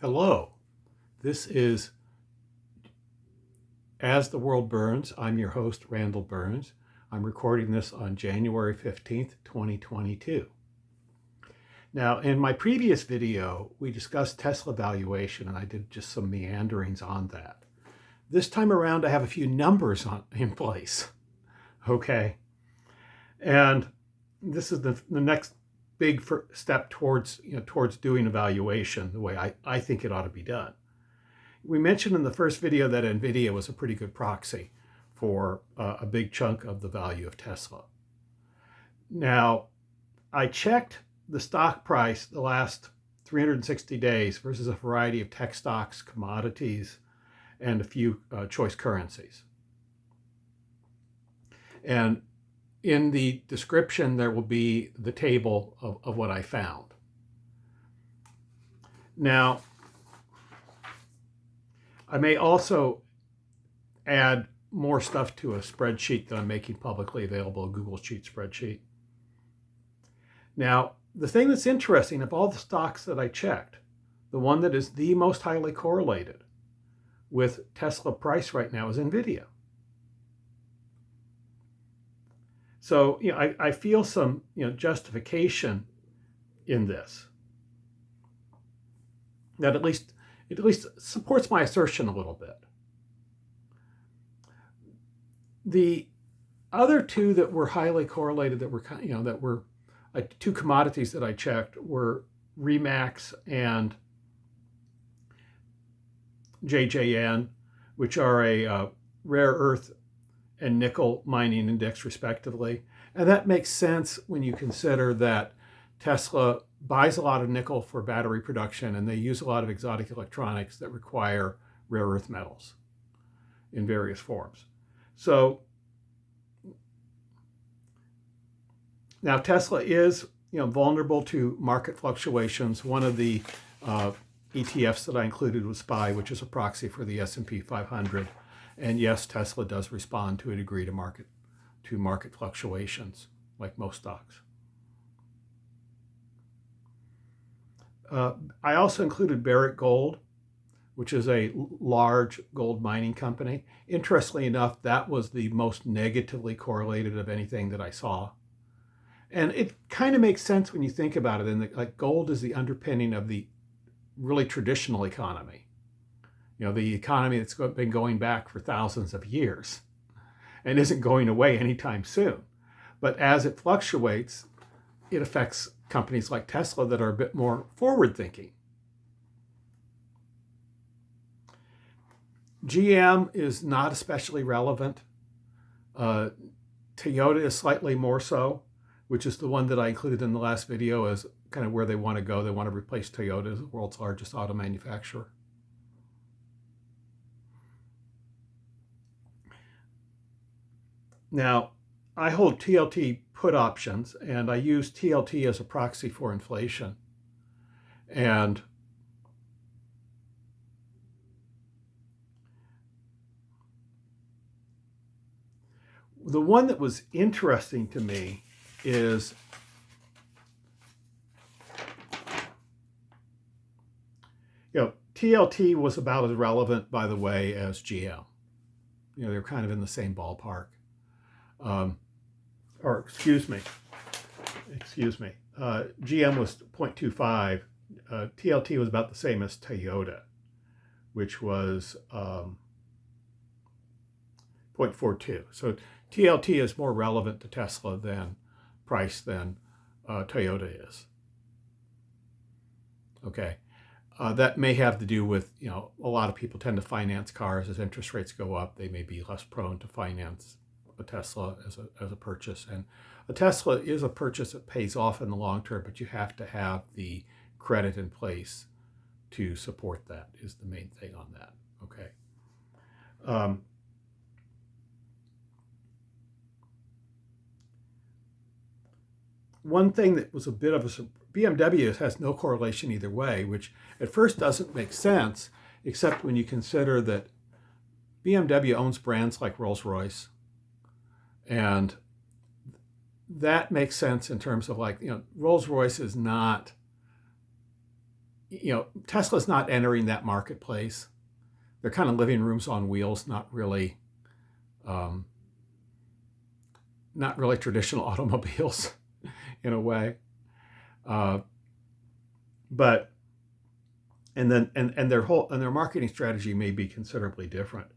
Hello, this is As the World Burns. I'm your host, Randall Burns. I'm recording this on January 15th, 2022. Now, in my previous video, we discussed Tesla valuation, and I did just some meanderings on that. This time around, I have a few numbers in place, okay? And this is the next big step towards doing evaluation the way I think it ought to be done. We mentioned in the first video that Nvidia was a pretty good proxy for a big chunk of the value of Tesla. Now, I checked the stock price the last 360 days versus a variety of tech stocks, commodities, and a few choice currencies. And in the description, there will be the table of what I found. Now, I may also add more stuff to a spreadsheet that I'm making publicly available, a Google Sheet spreadsheet. Now, the thing that's interesting, of all the stocks that I checked, the one that is the most highly correlated with Tesla price right now is Nvidia. So, I feel some, justification in this. That at least supports my assertion a little bit. The other two that were highly correlated, that were two commodities that I checked, were REMX and JJN, which are a rare earth and nickel mining index, respectively. And that makes sense when you consider that Tesla buys a lot of nickel for battery production, and they use a lot of exotic electronics that require rare earth metals in various forms. So now Tesla is vulnerable to market fluctuations. One of the ETFs that I included was SPY, which is a proxy for the S&P 500. And yes, Tesla does respond to a degree to market fluctuations, like most stocks. I also included Barrick Gold, which is a large gold mining company. Interestingly enough, that was the most negatively correlated of anything that I saw. And it kind of makes sense when you think about it. And like gold is the underpinning of the really traditional economy. The economy that's been going back for thousands of years and isn't going away anytime soon. But as it fluctuates, it affects companies like Tesla that are a bit more forward-thinking. GM is not especially relevant. Toyota is slightly more so, which is the one that I included in the last video as kind of where they want to go. They want to replace Toyota as the world's largest auto manufacturer. Now, I hold TLT put options, and I use TLT as a proxy for inflation. And the one that was interesting to me is TLT was about as relevant, by the way, as GM. They're kind of in the same ballpark. GM was 0.25. TLT was about the same as Toyota, which was 0.42. So TLT is more relevant to Tesla than Toyota is. Okay. That may have to do with, a lot of people tend to finance cars. As interest rates go up, they may be less prone to finance a Tesla as a purchase. And a Tesla is a purchase that pays off in the long term, but you have to have the credit in place to support that, is the main thing on that. Okay. One thing that was a bit of a BMW has no correlation either way, which at first doesn't make sense, except when you consider that BMW owns brands like Rolls-Royce, and that makes sense in terms of Rolls-Royce is not Tesla's not entering that marketplace. They're kind of living rooms on wheels, not really traditional automobiles in a way. But their marketing strategy may be considerably different.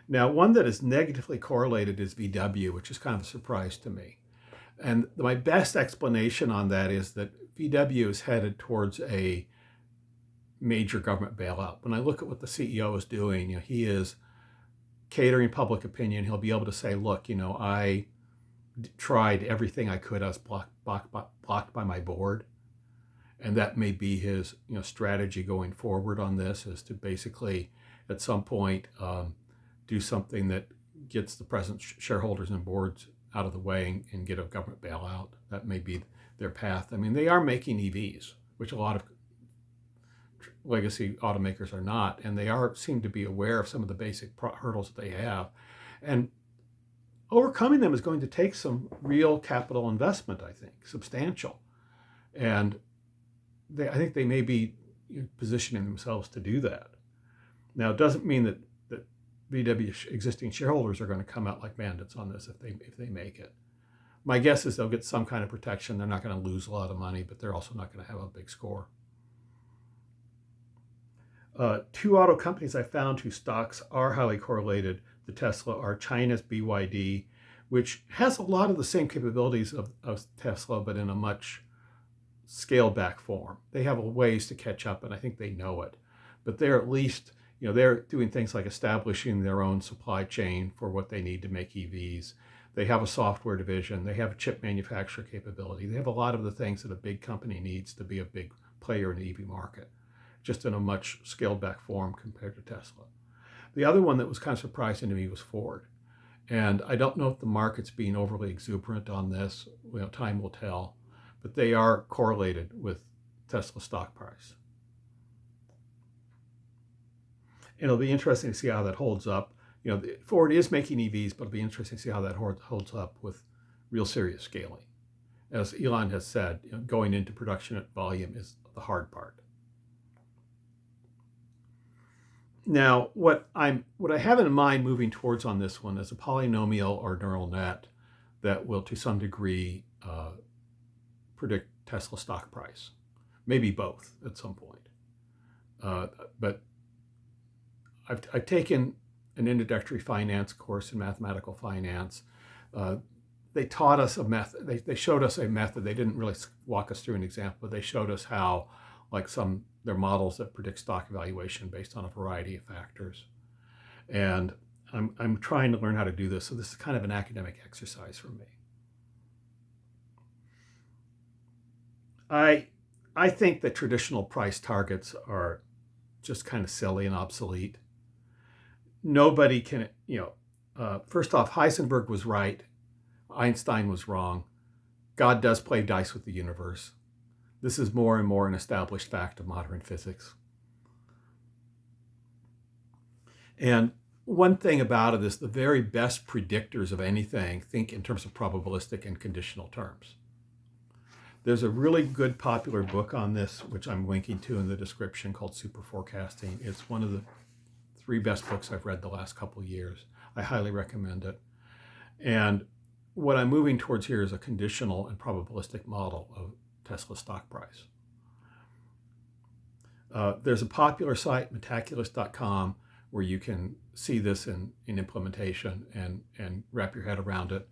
Now, one that is negatively correlated is VW, which is kind of a surprise to me. And my best explanation on that is that VW is headed towards a major government bailout. When I look at what the CEO is doing, he is catering public opinion. He'll be able to say, look, I tried everything I could. I was blocked by my board. And that may be his strategy going forward on this, is to basically at some point do something that gets the present shareholders and boards out of the way and get a government bailout. That may be their path. I mean, they are making EVs, which a lot of legacy automakers are not, and they seem to be aware of some of the basic hurdles that they have. And overcoming them is going to take some real capital investment, I think, substantial. And I think they may be positioning themselves to do that. Now, it doesn't mean that VW existing shareholders are going to come out like bandits on this if they make it. My guess is they'll get some kind of protection. They're not going to lose a lot of money, but they're also not going to have a big score. Two auto companies I found whose stocks are highly correlated to Tesla are China's BYD, which has a lot of the same capabilities of Tesla, but in a much scaled back form. They have a ways to catch up, and I think they know it. But they're at least, they're doing things like establishing their own supply chain for what they need to make EVs. They have a software division. They have a chip manufacturer capability. They have a lot of the things that a big company needs to be a big player in the EV market, just in a much scaled back form compared to Tesla. The other one that was kind of surprising to me was Ford. And I don't know if the market's being overly exuberant on this. Time will tell. But they are correlated with Tesla stock price. And it'll be interesting to see how that holds up. Ford is making EVs, but it'll be interesting to see how that holds up with real serious scaling. As Elon has said, going into production at volume is the hard part. Now, what I have in mind moving towards on this one is a polynomial or neural net that will, to some degree, predict Tesla stock price. Maybe both at some point. But I've taken an introductory finance course in mathematical finance. They taught us a method. They showed us a method. They didn't really walk us through an example, but they showed us how, like their models that predict stock valuation based on a variety of factors. And I'm trying to learn how to do this. So this is kind of an academic exercise for me. I think that traditional price targets are just kind of silly and obsolete. Nobody can, first off, Heisenberg was right. Einstein was wrong. God does play dice with the universe. This is more and more an established fact of modern physics. And one thing about it is the very best predictors of anything think in terms of probabilistic and conditional terms. There's a really good popular book on this, which I'm linking to in the description, called Super Forecasting. It's one of the 3 best books I've read the last couple of years. I highly recommend it. And what I'm moving towards here is a conditional and probabilistic model of Tesla stock price. There's a popular site, metaculus.com, where you can see this in implementation and wrap your head around it.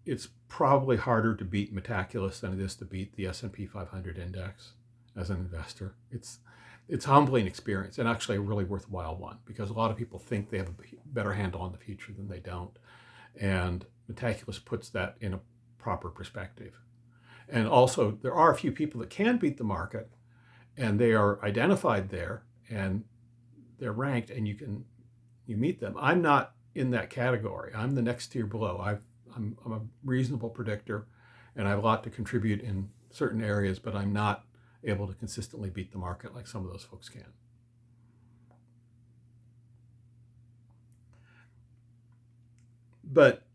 It's probably harder to beat Metaculus than it is to beat the S&P 500 index as an investor. It's a humbling experience, and actually a really worthwhile one, because a lot of people think they have a better handle on the future than they don't. And Metaculus puts that in a proper perspective. And also, there are a few people that can beat the market, and they are identified there, and they're ranked, and you meet them. I'm not in that category. I'm the next tier below. I'm a reasonable predictor, and I have a lot to contribute in certain areas, but I'm not able to consistently beat the market like some of those folks can. But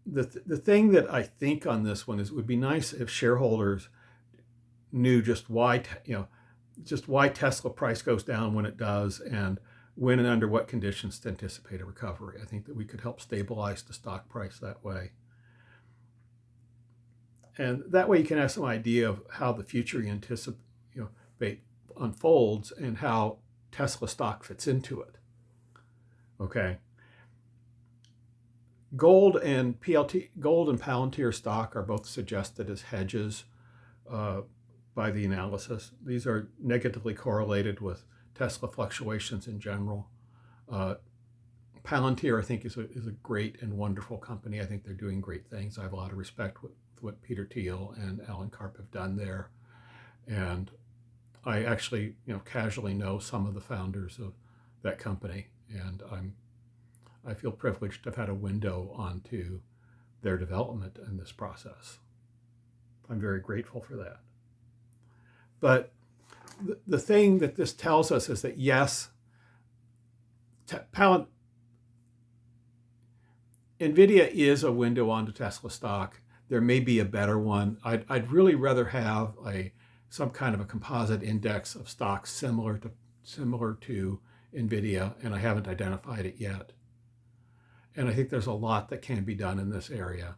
the thing that I think on this one is it would be nice if shareholders knew just why, just why Tesla price goes down when it does, and when and under what conditions to anticipate a recovery. I think that we could help stabilize the stock price that way. And that way you can have some idea of how the future you anticipate unfolds and how Tesla stock fits into it. Okay. Gold and Palantir stock are both suggested as hedges by the analysis. These are negatively correlated with Tesla fluctuations in general. Palantir, I think, is a great and wonderful company. I think they're doing great things. I have a lot of respect with what Peter Thiel and Alan Karp have done there. And I actually, casually know some of the founders of that company, and I feel privileged to have had a window onto their development in this process. I'm very grateful for that. But the thing that this tells us is that, yes, Nvidia is a window onto Tesla stock. There may be a better one. I'd really rather have some kind of a composite index of stocks similar to Nvidia, and I haven't identified it yet. And I think there's a lot that can be done in this area.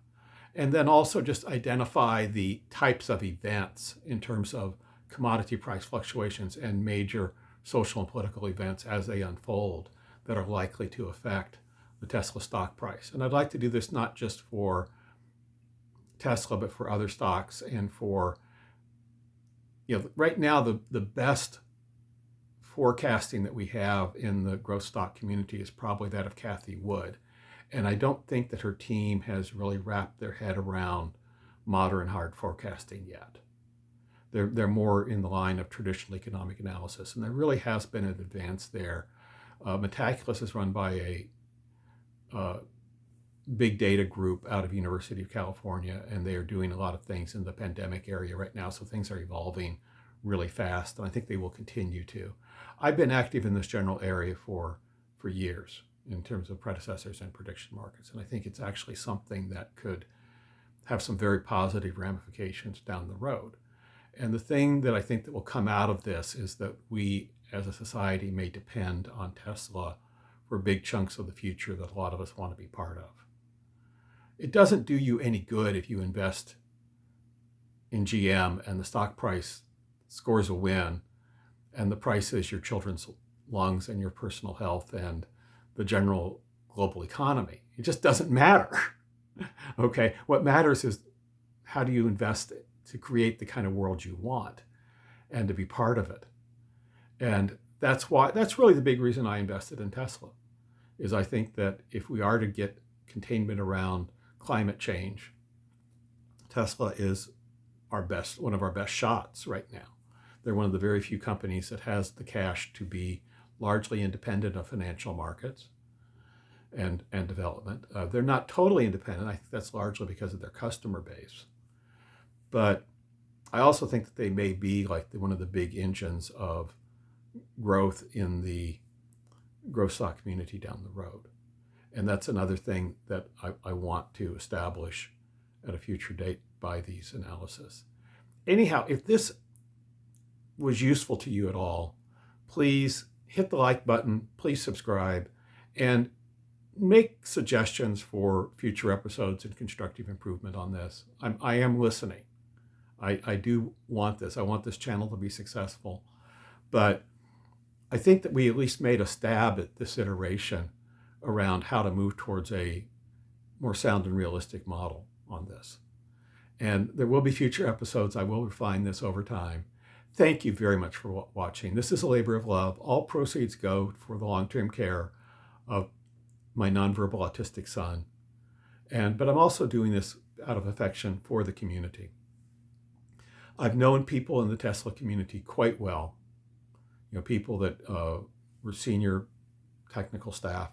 And then also just identify the types of events in terms of commodity price fluctuations and major social and political events as they unfold that are likely to affect the Tesla stock price. And I'd like to do this not just for Tesla, but for other stocks, and for, right now the best forecasting that we have in the growth stock community is probably that of Cathie Wood. And I don't think that her team has really wrapped their head around modern hard forecasting yet. They're more in the line of traditional economic analysis, and there really has been an advance there. Metaculus is run by a big data group out of University of California, and they are doing a lot of things in the pandemic area right now, so things are evolving really fast, and I think they will continue to. I've been active in this general area for years in terms of predecessors and prediction markets, and I think it's actually something that could have some very positive ramifications down the road. And the thing that I think that will come out of this is that we as a society may depend on Tesla for big chunks of the future that a lot of us want to be part of. It doesn't do you any good if you invest in GM and the stock price scores a win and the price is your children's lungs and your personal health and the general global economy. It just doesn't matter. Okay, what matters is how do you invest to create the kind of world you want and to be part of it. And that's really the big reason I invested in Tesla, is I think that if we are to get containment around climate change, Tesla is one of our best shots right now. They're one of the very few companies that has the cash to be largely independent of financial markets and development. They're not totally independent. I think that's largely because of their customer base. But I also think that they may be like one of the big engines of growth in the growth stock community down the road. And that's another thing that I want to establish at a future date by these analysis. Anyhow, if this was useful to you at all, please hit the like button, please subscribe, and make suggestions for future episodes and constructive improvement on this. I am listening. I do want this. I want this channel to be successful. But I think that we at least made a stab at this iteration around how to move towards a more sound and realistic model on this. And there will be future episodes. I will refine this over time. Thank you very much for watching. This is a labor of love. All proceeds go for the long-term care of my nonverbal autistic son. But I'm also doing this out of affection for the community. I've known people in the Tesla community quite well, people that were senior technical staff.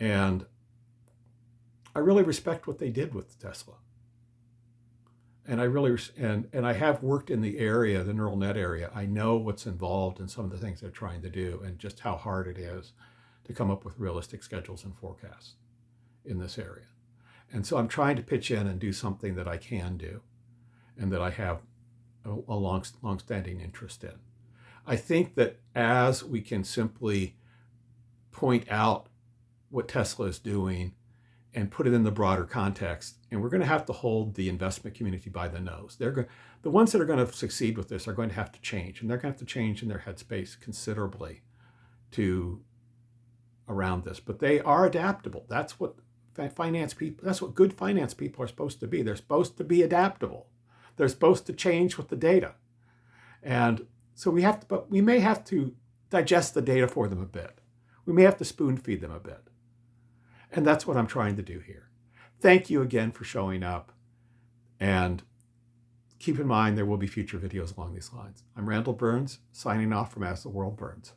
And I really respect what they did with Tesla. And I really, and I have worked in the area, the neural net area. I know what's involved in some of the things they're trying to do and just how hard it is to come up with realistic schedules and forecasts in this area. And so I'm trying to pitch in and do something that I can do and that I have a long-standing interest in. I think that as we can simply point out what Tesla is doing and put it in the broader context, and we're going to have to hold the investment community by the nose. The ones that are going to succeed with this are going to have to change, and they're going to have to change in their headspace considerably to around this. But they are adaptable. That's what finance people, that's what good finance people are supposed to be. They're supposed to be adaptable. They're supposed to change with the data. And so we may have to digest the data for them a bit. We may have to spoon feed them a bit. And that's what I'm trying to do here. Thank you again for showing up. And keep in mind, there will be future videos along these lines. I'm Randall Burns, signing off from As the World Burns.